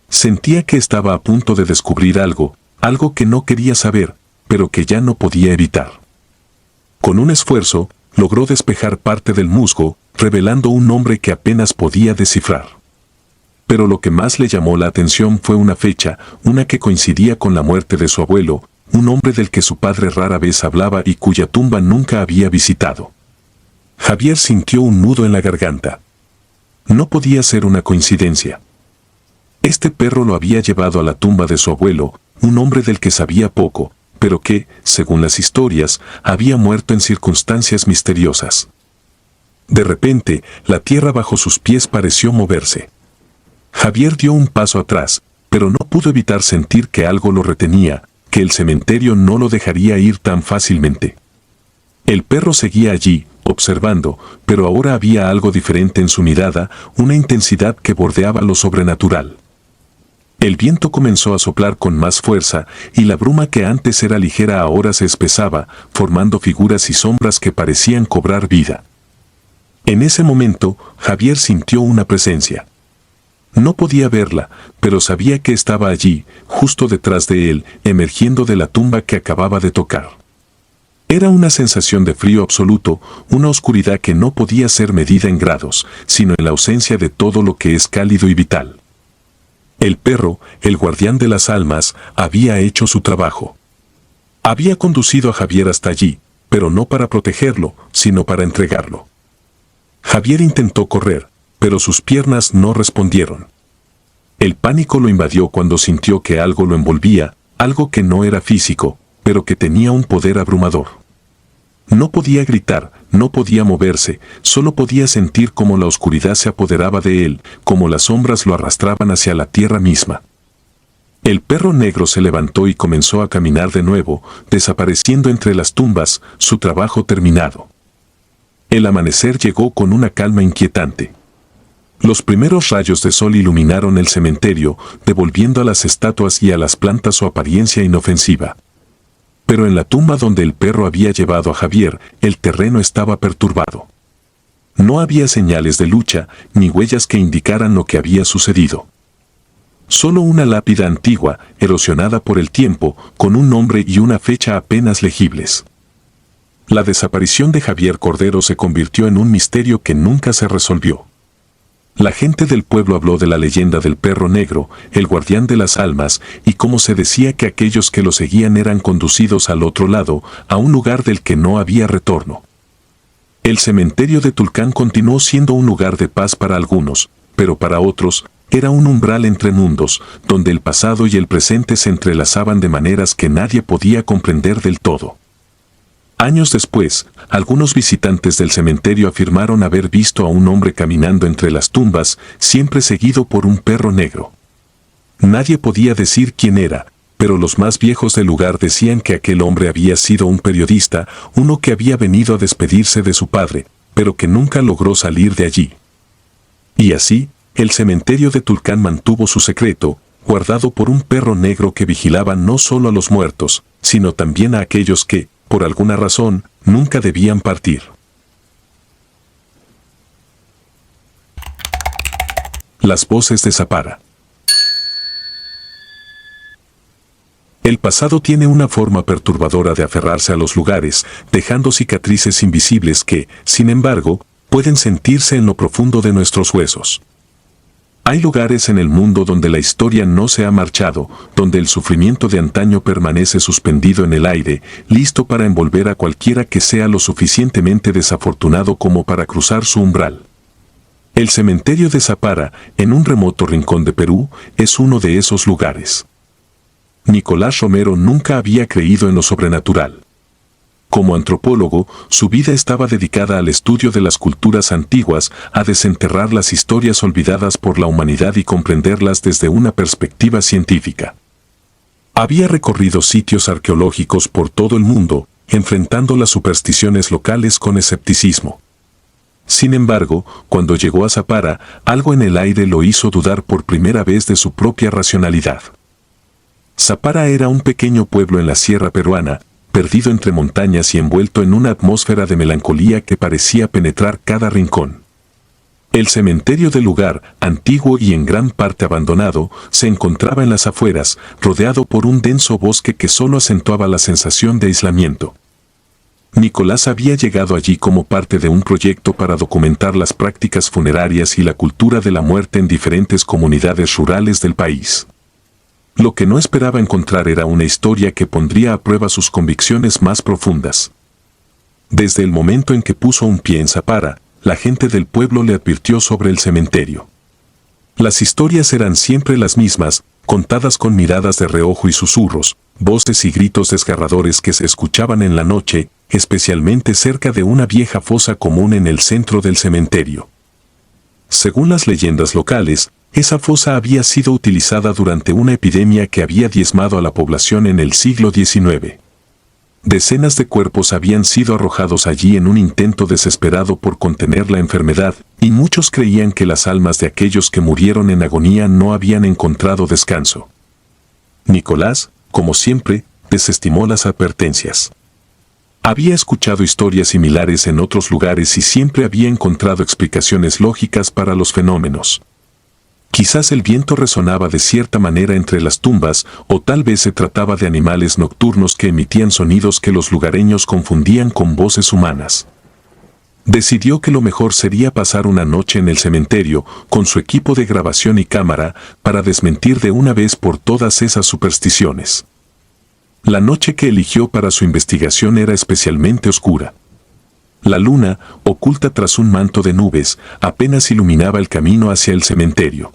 Sentía que estaba a punto de descubrir algo, algo que no quería saber, pero que ya no podía evitar. Con un esfuerzo, logró despejar parte del musgo, revelando un nombre que apenas podía descifrar. Pero lo que más le llamó la atención fue una fecha, una que coincidía con la muerte de su abuelo, un hombre del que su padre rara vez hablaba y cuya tumba nunca había visitado. Javier sintió un nudo en la garganta. No podía ser una coincidencia. Este perro lo había llevado a la tumba de su abuelo, un hombre del que sabía poco, pero que, según las historias, había muerto en circunstancias misteriosas. De repente, la tierra bajo sus pies pareció moverse. Javier dio un paso atrás, pero no pudo evitar sentir que algo lo retenía, que el cementerio no lo dejaría ir tan fácilmente. El perro seguía allí, observando, pero ahora había algo diferente en su mirada, una intensidad que bordeaba lo sobrenatural. El viento comenzó a soplar con más fuerza, y la bruma que antes era ligera ahora se espesaba, formando figuras y sombras que parecían cobrar vida. En ese momento, Javier sintió una presencia. No podía verla, pero sabía que estaba allí, justo detrás de él, emergiendo de la tumba que acababa de tocar. Era una sensación de frío absoluto, una oscuridad que no podía ser medida en grados, sino en la ausencia de todo lo que es cálido y vital. El perro, el guardián de las almas, había hecho su trabajo. Había conducido a Javier hasta allí, pero no para protegerlo, sino para entregarlo. Javier intentó correr, pero sus piernas no respondieron. El pánico lo invadió cuando sintió que algo lo envolvía, algo que no era físico, pero que tenía un poder abrumador. No podía gritar, no podía moverse, solo podía sentir cómo la oscuridad se apoderaba de él, cómo las sombras lo arrastraban hacia la tierra misma. El perro negro se levantó y comenzó a caminar de nuevo, desapareciendo entre las tumbas, su trabajo terminado. El amanecer llegó con una calma inquietante. Los primeros rayos de sol iluminaron el cementerio, devolviendo a las estatuas y a las plantas su apariencia inofensiva. Pero en la tumba donde el perro había llevado a Javier, el terreno estaba perturbado. No había señales de lucha, ni huellas que indicaran lo que había sucedido. Solo una lápida antigua, erosionada por el tiempo, con un nombre y una fecha apenas legibles. La desaparición de Javier Cordero se convirtió en un misterio que nunca se resolvió. La gente del pueblo habló de la leyenda del perro negro, el guardián de las almas, y cómo se decía que aquellos que lo seguían eran conducidos al otro lado, a un lugar del que no había retorno. El cementerio de Tulcán continuó siendo un lugar de paz para algunos, pero para otros, era un umbral entre mundos, donde el pasado y el presente se entrelazaban de maneras que nadie podía comprender del todo. Años después, algunos visitantes del cementerio afirmaron haber visto a un hombre caminando entre las tumbas, siempre seguido por un perro negro. Nadie podía decir quién era, pero los más viejos del lugar decían que aquel hombre había sido un periodista, uno que había venido a despedirse de su padre, pero que nunca logró salir de allí. Y así, el cementerio de Tulcán mantuvo su secreto, guardado por un perro negro que vigilaba no solo a los muertos, sino también a aquellos que, por alguna razón, nunca debían partir. Las voces de Zapara. El pasado tiene una forma perturbadora de aferrarse a los lugares, dejando cicatrices invisibles que, sin embargo, pueden sentirse en lo profundo de nuestros huesos. Hay lugares en el mundo donde la historia no se ha marchado, donde el sufrimiento de antaño permanece suspendido en el aire, listo para envolver a cualquiera que sea lo suficientemente desafortunado como para cruzar su umbral. El cementerio de Zapara, en un remoto rincón de Perú, es uno de esos lugares. Nicolás Romero nunca había creído en lo sobrenatural. Como antropólogo, su vida estaba dedicada al estudio de las culturas antiguas, a desenterrar las historias olvidadas por la humanidad y comprenderlas desde una perspectiva científica. Había recorrido sitios arqueológicos por todo el mundo, enfrentando las supersticiones locales con escepticismo. Sin embargo, cuando llegó a Zapara, algo en el aire lo hizo dudar por primera vez de su propia racionalidad. Zapara era un pequeño pueblo en la sierra peruana, perdido entre montañas y envuelto en una atmósfera de melancolía que parecía penetrar cada rincón. El cementerio del lugar, antiguo y en gran parte abandonado, se encontraba en las afueras, rodeado por un denso bosque que solo acentuaba la sensación de aislamiento. Nicolás había llegado allí como parte de un proyecto para documentar las prácticas funerarias y la cultura de la muerte en diferentes comunidades rurales del país. Lo que no esperaba encontrar era una historia que pondría a prueba sus convicciones más profundas. Desde el momento en que puso un pie en Zapara, la gente del pueblo le advirtió sobre el cementerio. Las historias eran siempre las mismas, contadas con miradas de reojo y susurros, voces y gritos desgarradores que se escuchaban en la noche, especialmente cerca de una vieja fosa común en el centro del cementerio. Según las leyendas locales, esa fosa había sido utilizada durante una epidemia que había diezmado a la población en el siglo XIX. Decenas de cuerpos habían sido arrojados allí en un intento desesperado por contener la enfermedad, y muchos creían que las almas de aquellos que murieron en agonía no habían encontrado descanso. Nicolás, como siempre, desestimó las advertencias. Había escuchado historias similares en otros lugares y siempre había encontrado explicaciones lógicas para los fenómenos. Quizás el viento resonaba de cierta manera entre las tumbas, o tal vez se trataba de animales nocturnos que emitían sonidos que los lugareños confundían con voces humanas. Decidió que lo mejor sería pasar una noche en el cementerio, con su equipo de grabación y cámara, para desmentir de una vez por todas esas supersticiones. La noche que eligió para su investigación era especialmente oscura. La luna, oculta tras un manto de nubes, apenas iluminaba el camino hacia el cementerio.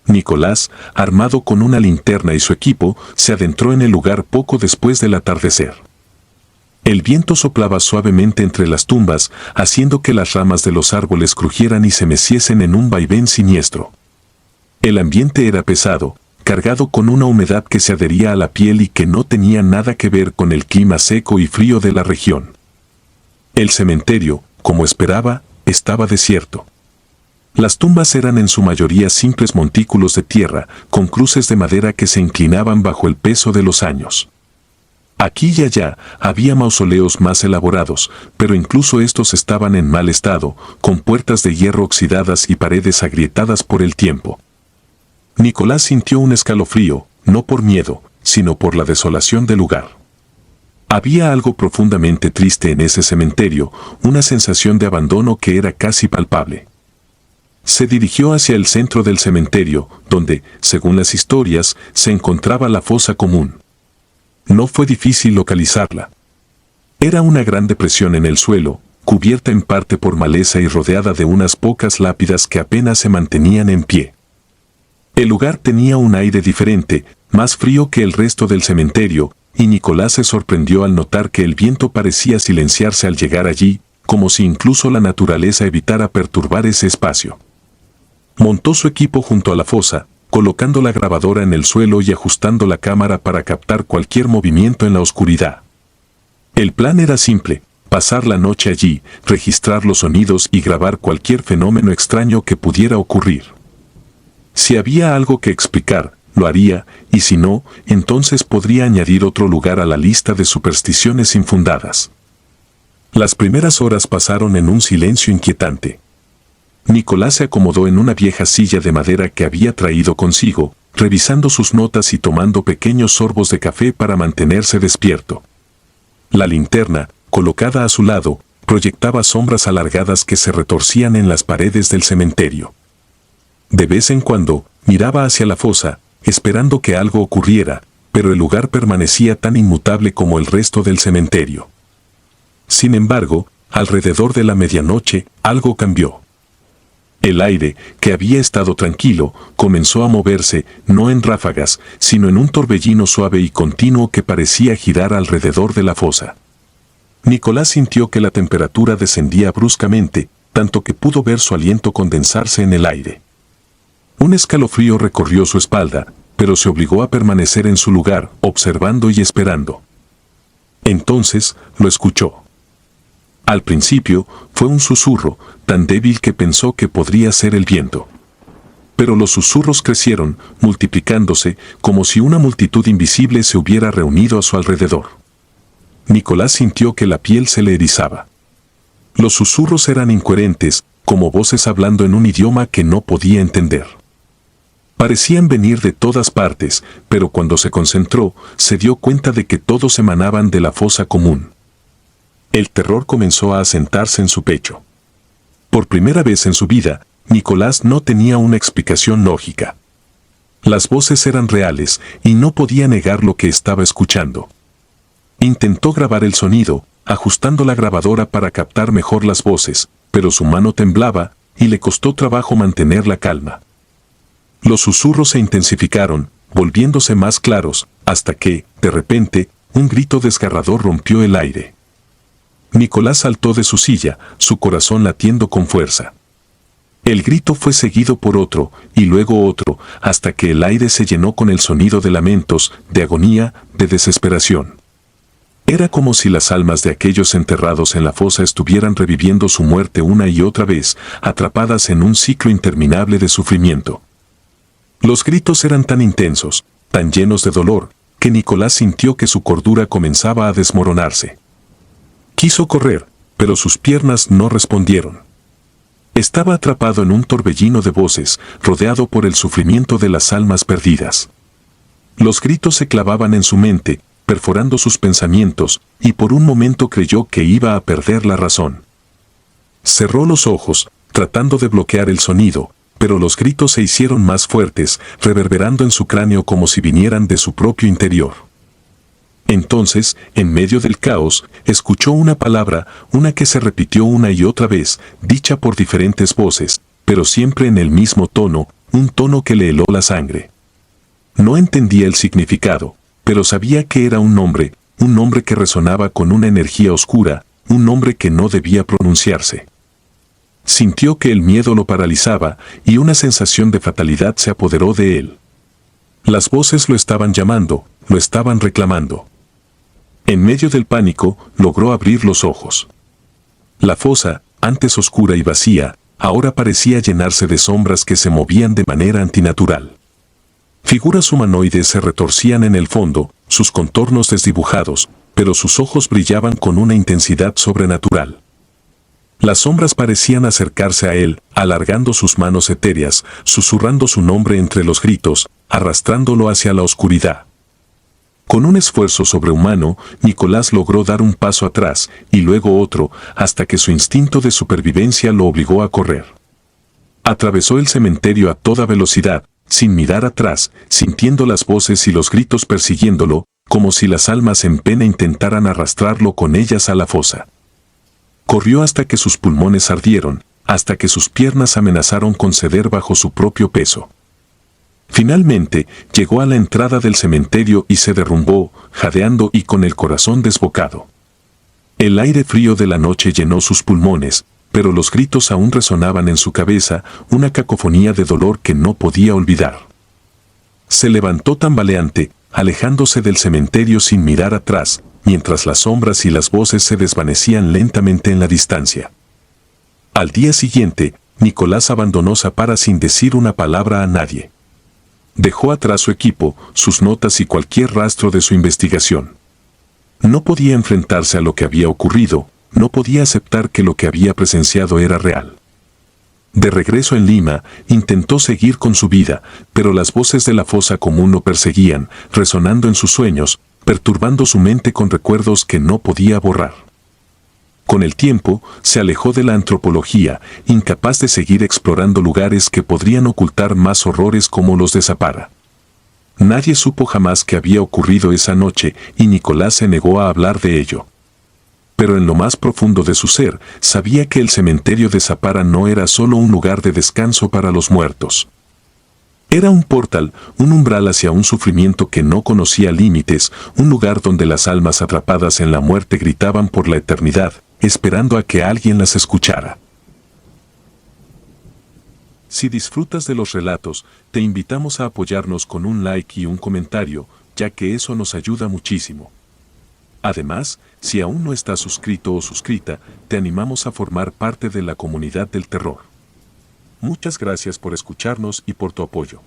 Nicolás, armado con una linterna y su equipo, se adentró en el lugar poco después del atardecer. El viento soplaba suavemente entre las tumbas, haciendo que las ramas de los árboles crujieran y se meciesen en un vaivén siniestro. El ambiente era pesado, cargado con una humedad que se adhería a la piel y que no tenía nada que ver con el clima seco y frío de la región. El cementerio, como esperaba, estaba desierto. Las tumbas eran en su mayoría simples montículos de tierra, con cruces de madera que se inclinaban bajo el peso de los años. Aquí y allá había mausoleos más elaborados, pero incluso estos estaban en mal estado, con puertas de hierro oxidadas y paredes agrietadas por el tiempo. Nicolás sintió un escalofrío, no por miedo, sino por la desolación del lugar. Había algo profundamente triste en ese cementerio, una sensación de abandono que era casi palpable. Se dirigió hacia el centro del cementerio, donde, según las historias, se encontraba la fosa común. No fue difícil localizarla. Era una gran depresión en el suelo, cubierta en parte por maleza y rodeada de unas pocas lápidas que apenas se mantenían en pie. El lugar tenía un aire diferente, más frío que el resto del cementerio, y Nicolás se sorprendió al notar que el viento parecía silenciarse al llegar allí, como si incluso la naturaleza evitara perturbar ese espacio. Montó su equipo junto a la fosa, colocando la grabadora en el suelo y ajustando la cámara para captar cualquier movimiento en la oscuridad. El plan era simple: pasar la noche allí, registrar los sonidos y grabar cualquier fenómeno extraño que pudiera ocurrir. Si había algo que explicar, lo haría, y si no, entonces podría añadir otro lugar a la lista de supersticiones infundadas. Las primeras horas pasaron en un silencio inquietante. Nicolás se acomodó en una vieja silla de madera que había traído consigo, revisando sus notas y tomando pequeños sorbos de café para mantenerse despierto. La linterna, colocada a su lado, proyectaba sombras alargadas que se retorcían en las paredes del cementerio. De vez en cuando, miraba hacia la fosa, esperando que algo ocurriera, pero el lugar permanecía tan inmutable como el resto del cementerio. Sin embargo, alrededor de la medianoche, algo cambió. El aire, que había estado tranquilo, comenzó a moverse, no en ráfagas, sino en un torbellino suave y continuo que parecía girar alrededor de la fosa. Nicolás sintió que la temperatura descendía bruscamente, tanto que pudo ver su aliento condensarse en el aire. Un escalofrío recorrió su espalda, pero se obligó a permanecer en su lugar, observando y esperando. Entonces, lo escuchó. Al principio, fue un susurro, tan débil que pensó que podría ser el viento. Pero los susurros crecieron, multiplicándose, como si una multitud invisible se hubiera reunido a su alrededor. Nicolás sintió que la piel se le erizaba. Los susurros eran incoherentes, como voces hablando en un idioma que no podía entender. Parecían venir de todas partes, pero cuando se concentró, se dio cuenta de que todos emanaban de la fosa común. El terror comenzó a asentarse en su pecho. Por primera vez en su vida, Nicolás no tenía una explicación lógica. Las voces eran reales y no podía negar lo que estaba escuchando. Intentó grabar el sonido, ajustando la grabadora para captar mejor las voces, pero su mano temblaba y le costó trabajo mantener la calma. Los susurros se intensificaron, volviéndose más claros, hasta que, de repente, un grito desgarrador rompió el aire. Nicolás saltó de su silla, su corazón latiendo con fuerza. El grito fue seguido por otro, y luego otro, hasta que el aire se llenó con el sonido de lamentos, de agonía, de desesperación. Era como si las almas de aquellos enterrados en la fosa estuvieran reviviendo su muerte una y otra vez, atrapadas en un ciclo interminable de sufrimiento. Los gritos eran tan intensos, tan llenos de dolor, que Nicolás sintió que su cordura comenzaba a desmoronarse. Quiso correr, pero sus piernas no respondieron. Estaba atrapado en un torbellino de voces, rodeado por el sufrimiento de las almas perdidas. Los gritos se clavaban en su mente, perforando sus pensamientos, y por un momento creyó que iba a perder la razón. Cerró los ojos, tratando de bloquear el sonido, pero los gritos se hicieron más fuertes, reverberando en su cráneo como si vinieran de su propio interior. Entonces, en medio del caos, escuchó una palabra, una que se repitió una y otra vez, dicha por diferentes voces, pero siempre en el mismo tono, un tono que le heló la sangre. No entendía el significado, pero sabía que era un nombre que resonaba con una energía oscura, un nombre que no debía pronunciarse. Sintió que el miedo lo paralizaba y una sensación de fatalidad se apoderó de él. Las voces lo estaban llamando, lo estaban reclamando. En medio del pánico, logró abrir los ojos. La fosa, antes oscura y vacía, ahora parecía llenarse de sombras que se movían de manera antinatural. Figuras humanoides se retorcían en el fondo, sus contornos desdibujados, pero sus ojos brillaban con una intensidad sobrenatural. Las sombras parecían acercarse a él, alargando sus manos etéreas, susurrando su nombre entre los gritos, arrastrándolo hacia la oscuridad. Con un esfuerzo sobrehumano, Nicolás logró dar un paso atrás, y luego otro, hasta que su instinto de supervivencia lo obligó a correr. Atravesó el cementerio a toda velocidad, sin mirar atrás, sintiendo las voces y los gritos persiguiéndolo, como si las almas en pena intentaran arrastrarlo con ellas a la fosa. Corrió hasta que sus pulmones ardieron, hasta que sus piernas amenazaron con ceder bajo su propio peso. Finalmente, llegó a la entrada del cementerio y se derrumbó, jadeando y con el corazón desbocado. El aire frío de la noche llenó sus pulmones, pero los gritos aún resonaban en su cabeza, una cacofonía de dolor que no podía olvidar. Se levantó tambaleante, alejándose del cementerio sin mirar atrás, mientras las sombras y las voces se desvanecían lentamente en la distancia. Al día siguiente, Nicolás abandonó Zapara sin decir una palabra a nadie. Dejó atrás su equipo, sus notas y cualquier rastro de su investigación. No podía enfrentarse a lo que había ocurrido, no podía aceptar que lo que había presenciado era real. De regreso en Lima, intentó seguir con su vida, pero las voces de la fosa común lo perseguían, resonando en sus sueños, perturbando su mente con recuerdos que no podía borrar. Con el tiempo, se alejó de la antropología, incapaz de seguir explorando lugares que podrían ocultar más horrores como los de Zapara. Nadie supo jamás qué había ocurrido esa noche y Nicolás se negó a hablar de ello. Pero en lo más profundo de su ser, sabía que el cementerio de Zapara no era solo un lugar de descanso para los muertos. Era un portal, un umbral hacia un sufrimiento que no conocía límites, un lugar donde las almas atrapadas en la muerte gritaban por la eternidad, esperando a que alguien las escuchara. Si disfrutas de los relatos, te invitamos a apoyarnos con un like y un comentario, ya que eso nos ayuda muchísimo. Además, si aún no estás suscrito o suscrita, te animamos a formar parte de la comunidad del terror. Muchas gracias por escucharnos y por tu apoyo.